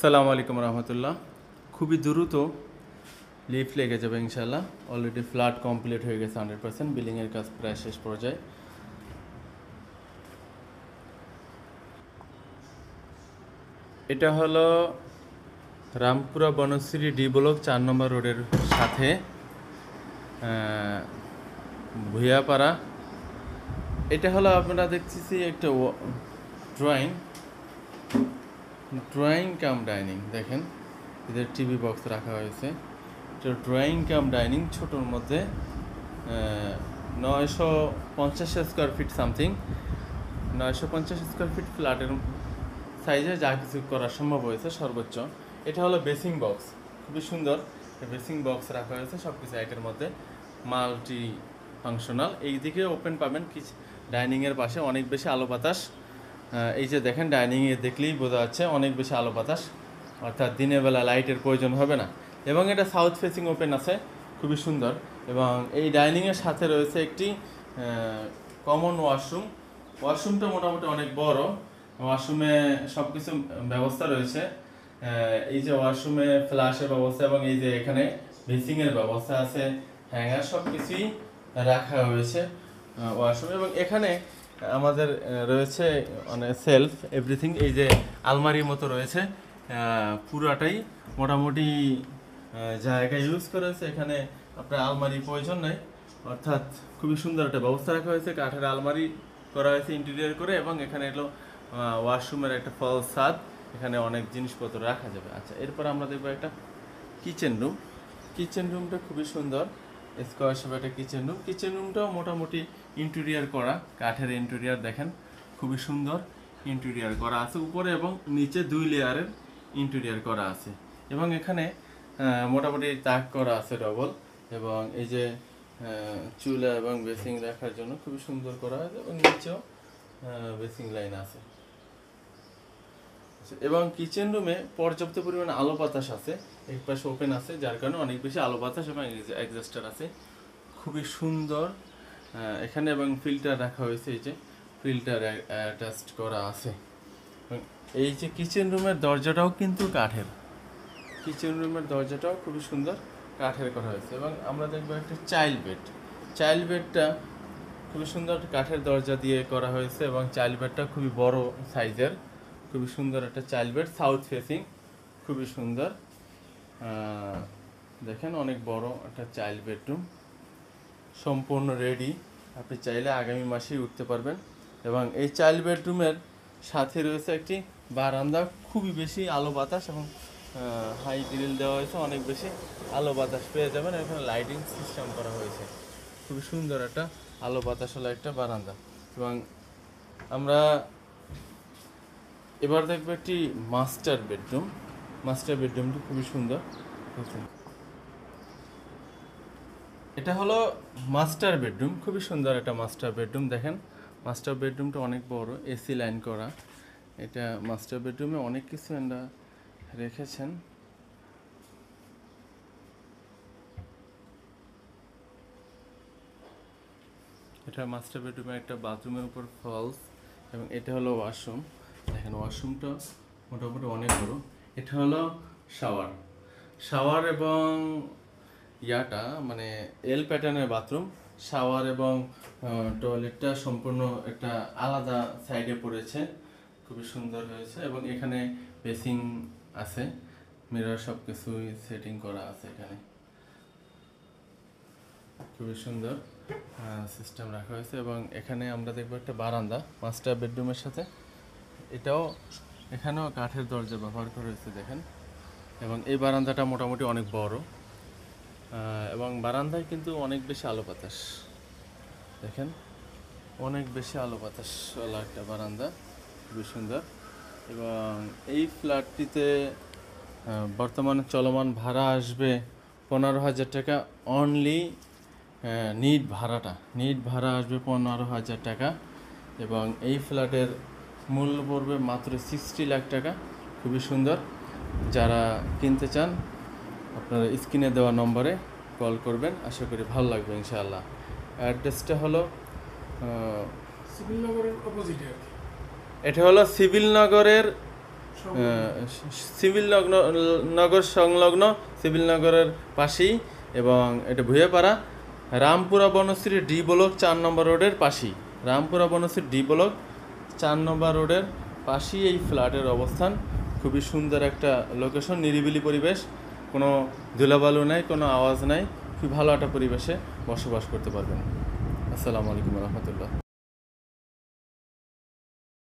আসসালামু আলাইকুম রহমতুল্লাহ। খুবই দ্রুত লিফট লেগে যাবে ইনশাল্লাহ। অলরেডি ফ্ল্যাট কমপ্লিট হয়ে গেছে 100%, বিলিংয়ের কাজ প্রায় শেষ পর্যায়ে। এটা হলো রামপুরা বনশ্রী ডি ব্লক 4 নম্বর রোডের সাথে ভুইয়াপাড়া। এটা হলো আপনারা দেখতেছি একটা ড্রয়িং কাম ডাইনিং। দেখেন এদের টিভি বক্স রাখা হয়েছে। এটা ড্রয়িং কাম ডাইনিং, ছোটোর মধ্যে 950 square feet something, 950 square feet ফ্ল্যাটের সাইজে যা কিছু করা সম্ভব হয়েছে সর্বোচ্চ। এটা হলো বেসিং বক্স, খুবই সুন্দর বেসিং বক্স রাখা হয়েছে। সব কিছু একের মধ্যে মাল্টি ফাংশনাল। এই দিকে ওপেন পাবেন, কিছু ডাইনিংয়ের পাশে অনেক বেশি আলো বাতাস। এই যে দেখেন, ডাইনিংয়ে দেখলেই বোঝা যাচ্ছে অনেক বেশি আলো বাতাস, অর্থাৎ দিনের বেলা লাইটের প্রয়োজন হবে না। এবং এটা সাউথ ফেসিং ওপেন আছে, খুবই সুন্দর। এবং এই ডাইনিংয়ের সাথে রয়েছে একটি কমন ওয়াশরুম। ওয়াশরুমটা মোটামুটি অনেক বড়। ওয়াশরুমে সব কিছু ব্যবস্থা রয়েছে। এই যে ওয়াশরুমে ফ্ল্যাশের ব্যবস্থা, এবং এই যে এখানে বেসিংয়ের ব্যবস্থা আছে, হ্যাঙ্গার, সব কিছুই রাখা হয়েছে ওয়াশরুমে। এবং এখানে আমাদের রয়েছে অনেক সেলফ এভরিথিং। এই যে আলমারির মতো রয়েছে, পুরাটাই মোটামুটি জায়গা ইউজ করা হয়েছে। এখানে আপনার আলমারির প্রয়োজন নেই, অর্থাৎ খুবই সুন্দর একটা ব্যবস্থা রাখা হয়েছে। কাঠের আলমারি করা হয়েছে ইন্টেরিয়র করে, এবং এখানে এলো ওয়াশরুমের একটা ফল ছাদ, এখানে অনেক জিনিসপত্র রাখা যাবে। আচ্ছা, এরপর আমরা দেখবো একটা কিচেন রুম। কিচেন রুমটা খুবই সুন্দর, স্কোয়ার শেপের একটা কিচেন রুম। কিচেন রুমটাও মোটামুটি ইন্টেরিয়র করা, কাঠের ইন্টেরিয়র দেখেন, খুবই সুন্দর ইন্টেরিয়র করা আছে। উপরে এবং নিচে 2 লেয়ারের ইন্টেরিয়র করা আছে। এবং এখানে মোটামুটি তাক করা আছে ডবল। এবং এই যে চুলা এবং বেসিং রাখার জন্য খুবই সুন্দর করা আছে, এবং নিচেও বেসিং লাইন আছে। এবং কিচেন রুমে পর্যাপ্ত পরিমাণে আলো বাতাস আছে, এক পাশে ওপেন আছে, যার কারণে অনেক বেশি আলো বাতাস এবং এক্সস্টার আছে, খুবই সুন্দর এখানে। এবং ফিল্টার রাখা হয়েছে, এই যে ফিল্টার অ্যাটাচড করা আছে। এই যে কিচেন রুমের দরজাটাও কিন্তু কাঠের, কিচেন রুমের দরজাটাও খুবই সুন্দর কাঠের করা হয়েছে। এবং আমরা দেখবো একটা চাইল্ড বেড। চাইল্ড বেডটা খুবই সুন্দর কাঠের দরজা দিয়ে করা হয়েছে, এবং চাইল্ড বেডটা খুবই বড় সাইজের, খুবই সুন্দর একটা চাইল্ড বেড, সাউথ ফেসিং, খুবই সুন্দর। দেখেন অনেক বড় একটা চাইল্ড বেডরুম, সম্পূর্ণ রেডি। আপনি চাইলে আগামী মাসেই উঠতে পারবেন। এবং এই চাইল্ড বেডরুমের সাথে রয়েছে একটি বারান্দা, খুবই বেশি আলো বাতাস, এবং হাই গ্রিল দেওয়া হয়েছে, অনেক বেশি আলো বাতাস পেয়ে যাবেন। এখানে লাইটিং সিস্টেম করা হয়েছে, খুবই সুন্দর একটা আলো বাতাস হলো একটা বারান্দা। এবং আমরা এবার দেখবো একটি মাস্টার বেডরুম। মাস্টার বেডরুমটি খুবই সুন্দর। এটা হলো মাস্টার বেডরুম, খুবই সুন্দর একটা মাস্টার বেডরুম। দেখেন মাস্টার বেডরুমটা অনেক বড়, এসি লাইন করা। এটা মাস্টার বেডরুমে অনেক কিছু এরা রেখেছেন। এটা মাস্টার বেডরুমে একটা বাথরুমের উপর ফলস। এবং এটা হলো ওয়াশরুম। দেখেন ওয়াশরুমটা মোটামুটি অনেক বড়। এটা হলো শাওয়ার। শাওয়ার এবং ইয়াটা মানে এল প্যাটার্নের বাথরুম। শাওয়ার এবং টয়লেটটা সম্পূর্ণ একটা আলাদা সাইডে পড়েছে, খুবই সুন্দর হয়েছে। এবং এখানে বেসিং আছে, মিরর সব কিছুই সেটিং করা আছে এখানে, খুবই সুন্দর সিস্টেম রাখা হয়েছে। এবং এখানে আমরা দেখবো একটা বারান্দা মাস্টার বেডরুমের সাথে। এখানেও কাঠের দরজা ব্যবহার করা হয়েছে, দেখেন। এবং এই বারান্দাটা মোটামুটি অনেক বড়, এবং বারান্দায় কিন্তু অনেক বেশি আলো বাতাস, দেখেন অনেক বেশি আলো বাতাস ওলা একটা বারান্দা, খুবই সুন্দর। এবং এই ফ্ল্যাটটিতে বর্তমানে চলমান ভাড়া আসবে 15,000 টাকা অনলি। নিট ভাড়া আসবে 15,000 টাকা। এবং এই ফ্ল্যাটের মূল্য পড়বে মাত্র 60 লাখ টাকা, খুবই সুন্দর। যারা কিনতে চান আপনারা স্ক্রিনে দেওয়া নম্বরে কল করবেন, আশা করি ভালো লাগবে ইনশাআল্লাহ। অ্যাড্রেসটা হলো সিভিল নগরের অপোজিটে। এটা হলো সিভিল নগরের সিভিল নগর সংলগ্ন সিভিল নগরের পাশেই, এবং এটা ভুঁইয়াপাড়া রামপুরা বনশ্রী ডি ব্লক 4 নম্বর রোডের পাশেই। রামপুরা বনশ্রী ডি ব্লক 4 নম্বর রোডের পাশেই এই ফ্ল্যাটের অবস্থান। খুবই সুন্দর একটা লোকেশন, নিরিবিলি পরিবেশ, কোনো ধুলাবালু নাই, কোনো আওয়াজ নাই, খুব ভালো একটা পরিবেশে বসবাস করতে পারবেন। আসসালামু আলাইকুম রহমতুল্লাহ।